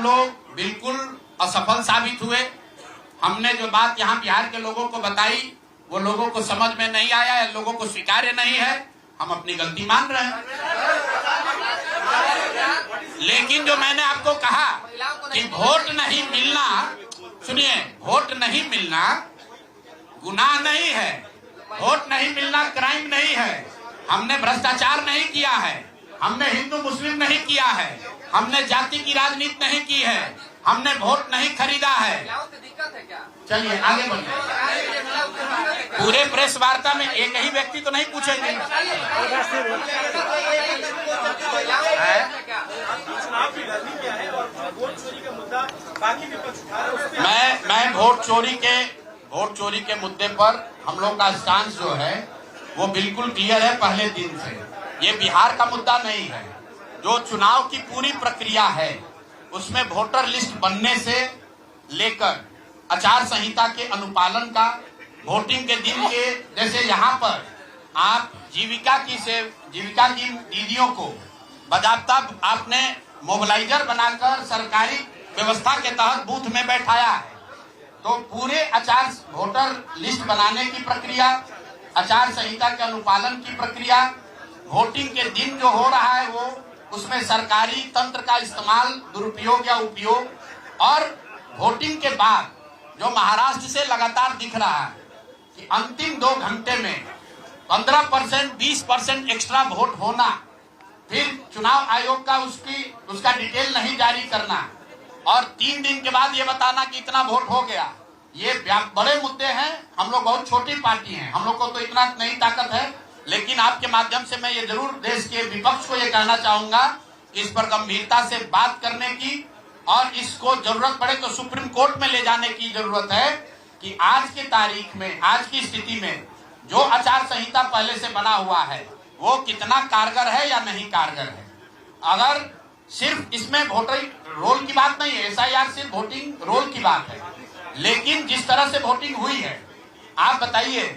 लोग बिल्कुल असफल साबित हुए। हमने जो बात यहाँ बिहार के लोगों को बताई वो लोगों को समझ में नहीं आया है, लोगों को स्वीकार्य नहीं है। हम अपनी गलती मान रहे हैं। लेकिन जो मैंने आपको कहा कि वोट नहीं मिलना, सुनिए, वोट नहीं मिलना गुनाह नहीं है, वोट नहीं मिलना क्राइम नहीं है। हमने भ्रष्टाचार नहीं किया है, हमने हिंदू मुस्लिम नहीं किया है, हमने जाति की राजनीति नहीं की है, हमने वोट नहीं खरीदा है। चलिए आगे बढ़िए। पूरे प्रेस वार्ता में एक ही व्यक्ति तो नहीं पूछेंगे। मैं वोट चोरी के मुद्दे पर हम लोग का स्टांस जो है वो बिल्कुल क्लियर है पहले दिन से। ये बिहार का मुद्दा नहीं है। जो चुनाव की पूरी प्रक्रिया है उसमें वोटर लिस्ट बनने से लेकर आचार संहिता के अनुपालन का, वोटिंग के दिन के, जैसे यहाँ पर आप जीविका की दीदियों को बाकायदा आपने मोबिलाइजर बनाकर सरकारी व्यवस्था के तहत बूथ में बैठाया है। तो पूरे वोटर लिस्ट बनाने की प्रक्रिया, आचार संहिता के अनुपालन की प्रक्रिया, वोटिंग के दिन जो हो रहा है वो उसमें सरकारी तंत्र का इस्तेमाल, दुरुपयोग या उपयोग, और वोटिंग के बाद जो महाराष्ट्र से लगातार दिख रहा है कि अंतिम 2 घंटे में 15%, 20% एक्स्ट्रा वोट होना, फिर चुनाव आयोग का उसका डिटेल नहीं जारी करना और 3 दिन के बाद ये बताना कि इतना वोट हो गया। ये बड़े मुद्दे हैं। हम लोग बहुत छोटी पार्टी हैं, हम लोग को तो इतना नहीं ताकत है। लेकिन आपके माध्यम से मैं ये जरूर देश के विपक्ष को ये कहना चाहूंगा कि इस पर गंभीरता से बात करने की और इसको जरूरत पड़े तो सुप्रीम कोर्ट में ले जाने की जरूरत है कि आज की तारीख में, आज की स्थिति में जो आचार संहिता पहले से बना हुआ है वो कितना कारगर है या नहीं कारगर है। अगर सिर्फ इसमें वोटिंग रोल की बात नहीं है, SIR सिर्फ वोटिंग रोल की बात है, लेकिन जिस तरह से वोटिंग हुई है, आप बताइए